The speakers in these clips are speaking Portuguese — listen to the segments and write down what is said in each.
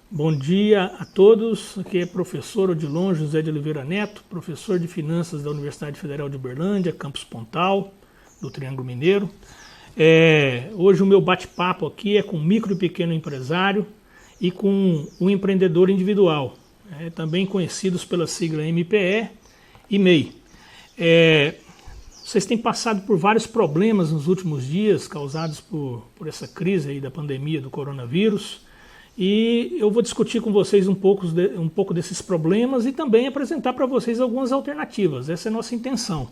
Bom dia a todos, aqui é professor Odilon José de Oliveira Neto, professor de Finanças da Universidade Federal de Uberlândia, Campus Pontal, do Triângulo Mineiro. Hoje o meu bate-papo aqui é com micro e pequeno empresário e com o empreendedor individual, também conhecidos pela sigla MPE e MEI. Vocês têm passado por vários problemas nos últimos dias causados por essa crise aí da pandemia do coronavírus. E eu vou discutir com vocês um pouco desses problemas e também apresentar para vocês algumas alternativas. Essa é a nossa intenção.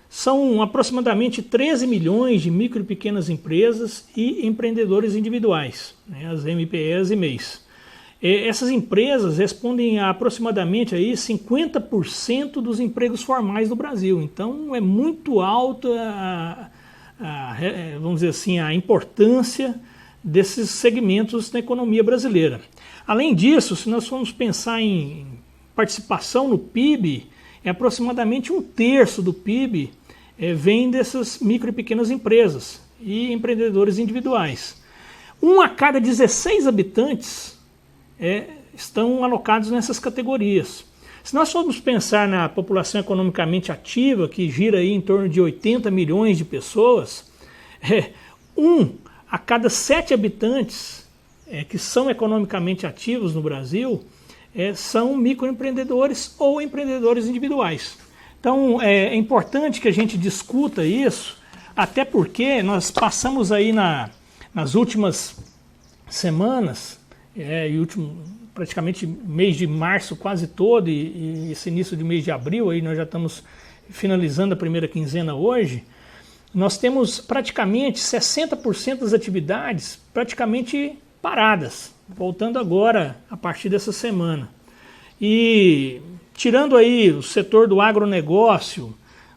São aproximadamente 13 milhões de micro e pequenas empresas e empreendedores individuais, as MPEs e MEIs. Essas empresas respondem a aproximadamente aí 50% dos empregos formais do Brasil. Então é muito alta vamos dizer assim, a importância desses segmentos na economia brasileira. Além disso, se nós formos pensar em participação no PIB, aproximadamente 1/3 do PIB vem dessas micro e pequenas empresas e empreendedores individuais. 1 a cada 16 habitantes estão alocados nessas categorias. Se nós formos pensar na população economicamente ativa, que gira aí em torno de 80 milhões de pessoas, 1 a cada 7 habitantes que são economicamente ativos no Brasil são microempreendedores ou empreendedores individuais. Então é importante que a gente discuta isso, até porque nós passamos aí nas últimas semanas, praticamente mês de março quase todo e esse início de mês de abril, aí nós já estamos finalizando a primeira quinzena hoje. Nós temos praticamente 60% das atividades praticamente paradas, voltando agora a partir dessa semana. E tirando aí o setor do agronegócio,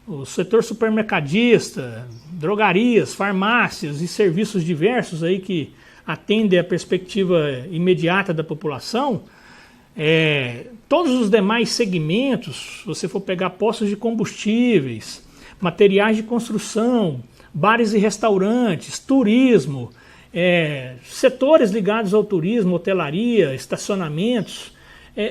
o setor supermercadista, drogarias, farmácias e serviços diversos aí que atendem a perspectiva imediata da população, todos os demais segmentos, se você for pegar postos de combustíveis, materiais de construção, bares e restaurantes, turismo, setores ligados ao turismo, hotelaria, estacionamentos,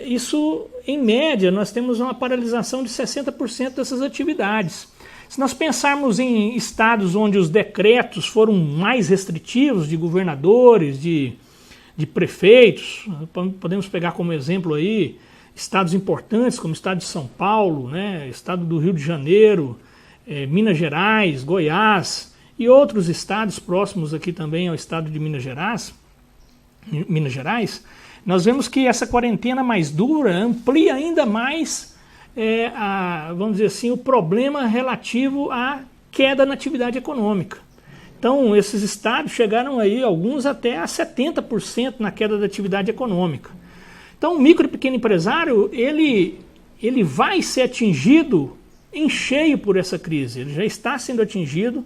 isso, em média, nós temos uma paralisação de 60% dessas atividades. Se nós pensarmos em estados onde os decretos foram mais restritivos, de governadores, de prefeitos, podemos pegar como exemplo aí estados importantes como o estado de São Paulo, estado do Rio de Janeiro, Minas Gerais, Goiás e outros estados próximos aqui também ao estado de Minas Gerais, nós vemos que essa quarentena mais dura amplia ainda mais, vamos dizer assim, o problema relativo à queda na atividade econômica. Então, esses estados chegaram aí, alguns até a 70% na queda da atividade econômica. Então, o micro e pequeno empresário, ele vai ser atingido em cheio por essa crise, ele já está sendo atingido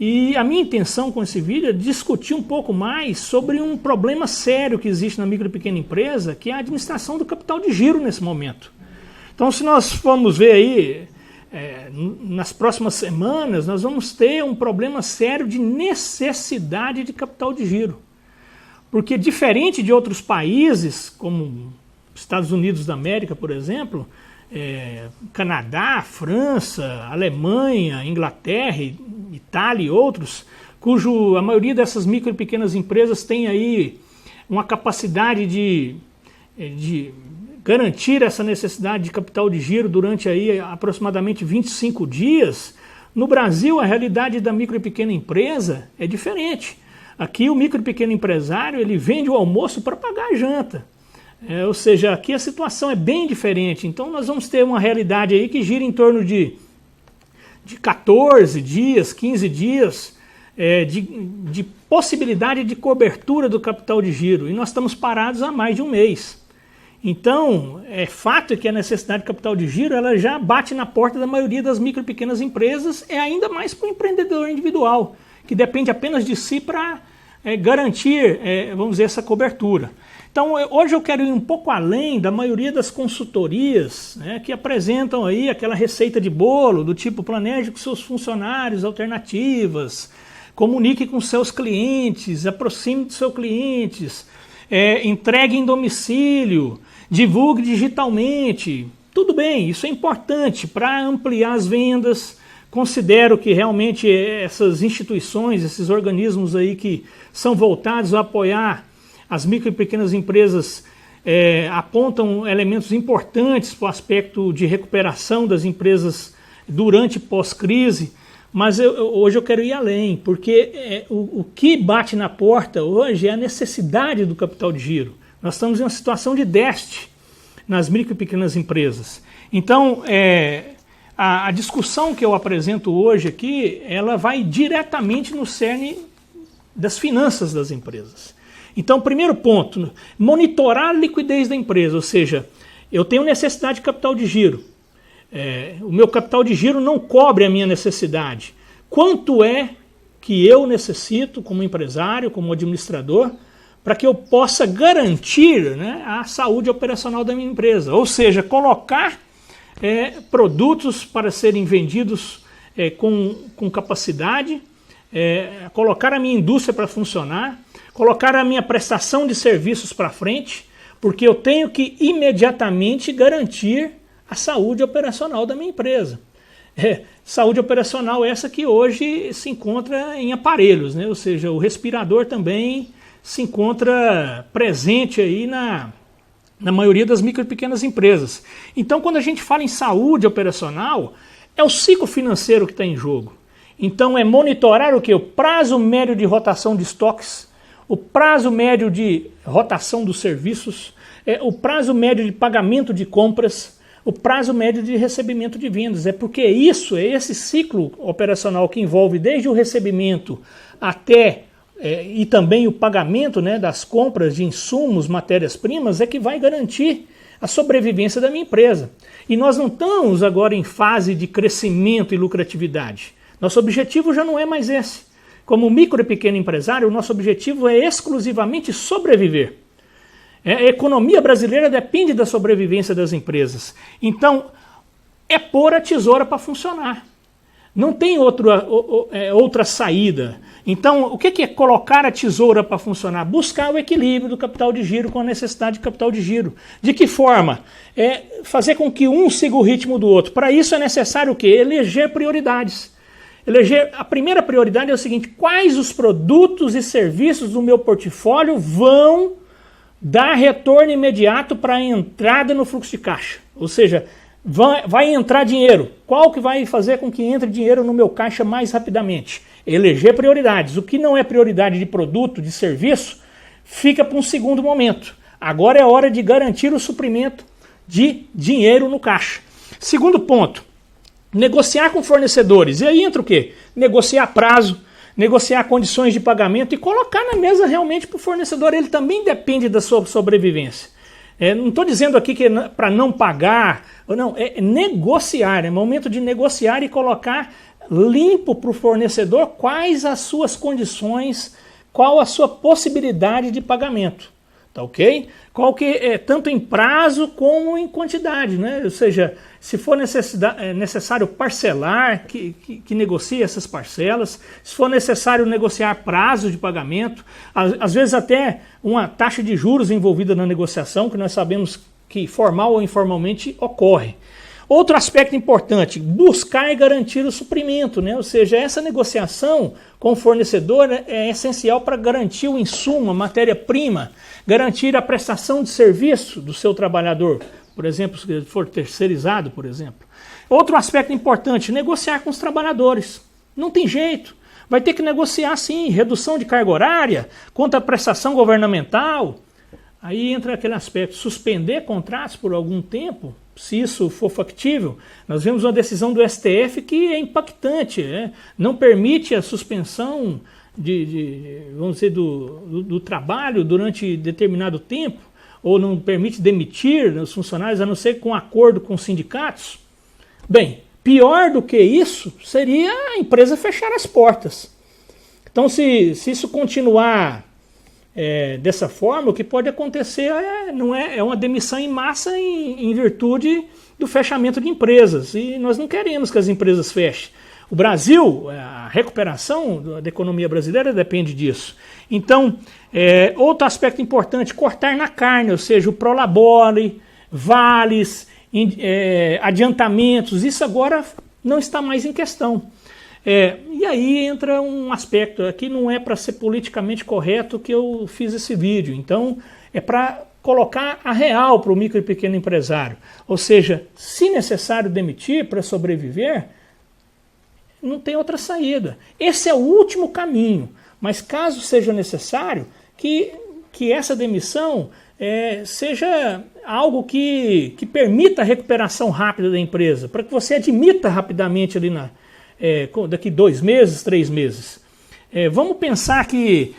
e a minha intenção com esse vídeo é discutir um pouco mais sobre um problema sério que existe na micro e pequena empresa, que é a administração do capital de giro nesse momento. Então, se nós formos ver aí, nas próximas semanas, nós vamos ter um problema sério de necessidade de capital de giro, porque diferente de outros países, como Estados Unidos da América, por exemplo, Canadá, França, Alemanha, Inglaterra, Itália e outros, a maioria dessas micro e pequenas empresas tem aí uma capacidade de garantir essa necessidade de capital de giro durante aí aproximadamente 25 dias. No Brasil, a realidade da micro e pequena empresa é diferente. Aqui o micro e pequeno empresário ele vende o almoço para pagar a janta. Ou seja, aqui a situação é bem diferente. Então nós vamos ter uma realidade aí que gira em torno de 14 dias, 15 dias de possibilidade de cobertura do capital de giro. E nós estamos parados há mais de um mês. Então, fato é que a necessidade de capital de giro ela já bate na porta da maioria das micro e pequenas empresas, ainda mais para o empreendedor individual, que depende apenas de si para garantir, vamos dizer, essa cobertura. Então, hoje eu quero ir um pouco além da maioria das consultorias que apresentam aí aquela receita de bolo, do tipo planeje com seus funcionários alternativas, comunique com seus clientes, aproxime dos seus clientes, entregue em domicílio, divulgue digitalmente. Tudo bem, isso é importante para ampliar as vendas. Considero que realmente essas instituições, esses organismos aí que são voltados a apoiar as micro e pequenas empresas apontam elementos importantes para o aspecto de recuperação das empresas durante e pós-crise, mas hoje eu quero ir além, porque o que bate na porta hoje é a necessidade do capital de giro. Nós estamos em uma situação de déficit nas micro e pequenas empresas. Então, a discussão que eu apresento hoje aqui, ela vai diretamente no cerne das finanças das empresas. Então, primeiro ponto, monitorar a liquidez da empresa, ou seja, eu tenho necessidade de capital de giro. O meu capital de giro não cobre a minha necessidade. Quanto é que eu necessito como empresário, como administrador, para que eu possa garantir, né, a saúde operacional da minha empresa? Ou seja, colocar produtos para serem vendidos com capacidade, colocar a minha indústria para funcionar, colocar a minha prestação de serviços para frente, porque eu tenho que imediatamente garantir a saúde operacional da minha empresa. Saúde operacional essa que hoje se encontra em aparelhos, né? Ou seja, o respirador também se encontra presente aí na maioria das micro e pequenas empresas. Então, quando a gente fala em saúde operacional, é o ciclo financeiro que está em jogo. Então, é monitorar o quê? O prazo médio de rotação de estoques, o prazo médio de rotação dos serviços, o prazo médio de pagamento de compras, o prazo médio de recebimento de vendas. É porque isso, é esse ciclo operacional que envolve desde o recebimento até e também o pagamento, né, das compras de insumos, matérias-primas, é que vai garantir a sobrevivência da minha empresa. E nós não estamos agora em fase de crescimento e lucratividade. Nosso objetivo já não é mais esse. Como micro e pequeno empresário, o nosso objetivo é exclusivamente sobreviver. A economia brasileira depende da sobrevivência das empresas. Então, é pôr a tesoura para funcionar. Não tem outra saída. Então, o que é colocar a tesoura para funcionar? Buscar o equilíbrio do capital de giro com a necessidade de capital de giro. De que forma? Fazer com que um siga o ritmo do outro. Para isso é necessário o quê? Eleger prioridades. A primeira prioridade é o seguinte: quais os produtos e serviços do meu portfólio vão dar retorno imediato para a entrada no fluxo de caixa? Ou seja, vai entrar dinheiro. Qual que vai fazer com que entre dinheiro no meu caixa mais rapidamente? Eleger prioridades. O que não é prioridade de produto, de serviço, fica para um segundo momento. Agora é hora de garantir o suprimento de dinheiro no caixa. Segundo ponto, negociar com fornecedores. E aí entra o quê? Negociar prazo, negociar condições de pagamento e colocar na mesa realmente para o fornecedor. Ele também depende da sua sobrevivência. Não estou dizendo aqui que é para não pagar, não, é negociar, é momento de negociar e colocar limpo para o fornecedor quais as suas condições, qual a sua possibilidade de pagamento, tá ok? Qual que é tanto em prazo como em quantidade, né? Ou seja, se for necessário parcelar, que negocie essas parcelas, se for necessário negociar prazo de pagamento, às vezes até uma taxa de juros envolvida na negociação, que nós sabemos que formal ou informalmente ocorre. Outro aspecto importante, buscar e garantir o suprimento, né? Ou seja, essa negociação com o fornecedor é essencial para garantir o insumo, a matéria-prima, garantir a prestação de serviço do seu trabalhador, por exemplo, se for terceirizado, por exemplo. Outro aspecto importante, negociar com os trabalhadores. Não tem jeito, vai ter que negociar sim, redução de carga horária, contra a prestação governamental. Aí entra aquele aspecto, suspender contratos por algum tempo, se isso for factível. Nós vimos uma decisão do STF que é impactante, não permite a suspensão vamos dizer, do trabalho durante determinado tempo, ou não permite demitir os funcionários, a não ser com acordo com os sindicatos. Bem, pior do que isso seria a empresa fechar as portas. Então, se isso continuar dessa forma, o que pode acontecer é uma demissão em massa em virtude do fechamento de empresas. E nós não queremos que as empresas fechem. O Brasil, a recuperação da economia brasileira depende disso. Então, outro aspecto importante, cortar na carne, ou seja, o prolabore, vales, adiantamentos, isso agora não está mais em questão. E aí entra um aspecto, aqui não é para ser politicamente correto que eu fiz esse vídeo, então é para colocar a real para o micro e pequeno empresário. Ou seja, se necessário demitir para sobreviver, não tem outra saída. Esse é o último caminho, mas caso seja necessário, que essa demissão seja algo que permita a recuperação rápida da empresa, para que você admita rapidamente ali daqui 2 meses, 3 meses. Vamos pensar que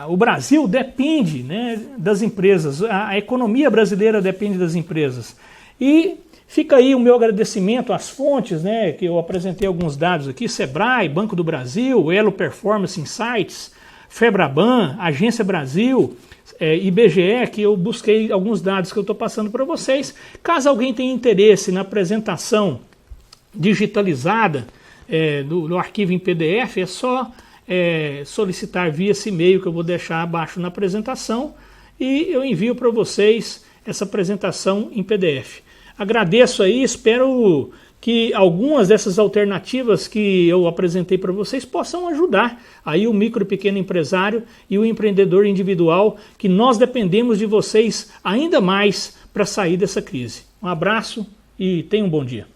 o Brasil depende, né, das empresas, a economia brasileira depende das empresas. E fica aí o meu agradecimento às fontes, né, que eu apresentei alguns dados aqui, Sebrae, Banco do Brasil, Elo Performance Insights, Febraban, Agência Brasil, IBGE, que eu busquei alguns dados que eu estou passando para vocês. Caso alguém tenha interesse na apresentação digitalizada do arquivo em PDF, é só solicitar via esse e-mail que eu vou deixar abaixo na apresentação e eu envio para vocês essa apresentação em PDF. Agradeço aí, espero que algumas dessas alternativas que eu apresentei para vocês possam ajudar aí o micro e pequeno empresário e o empreendedor individual, que nós dependemos de vocês ainda mais para sair dessa crise. Um abraço e tenham um bom dia.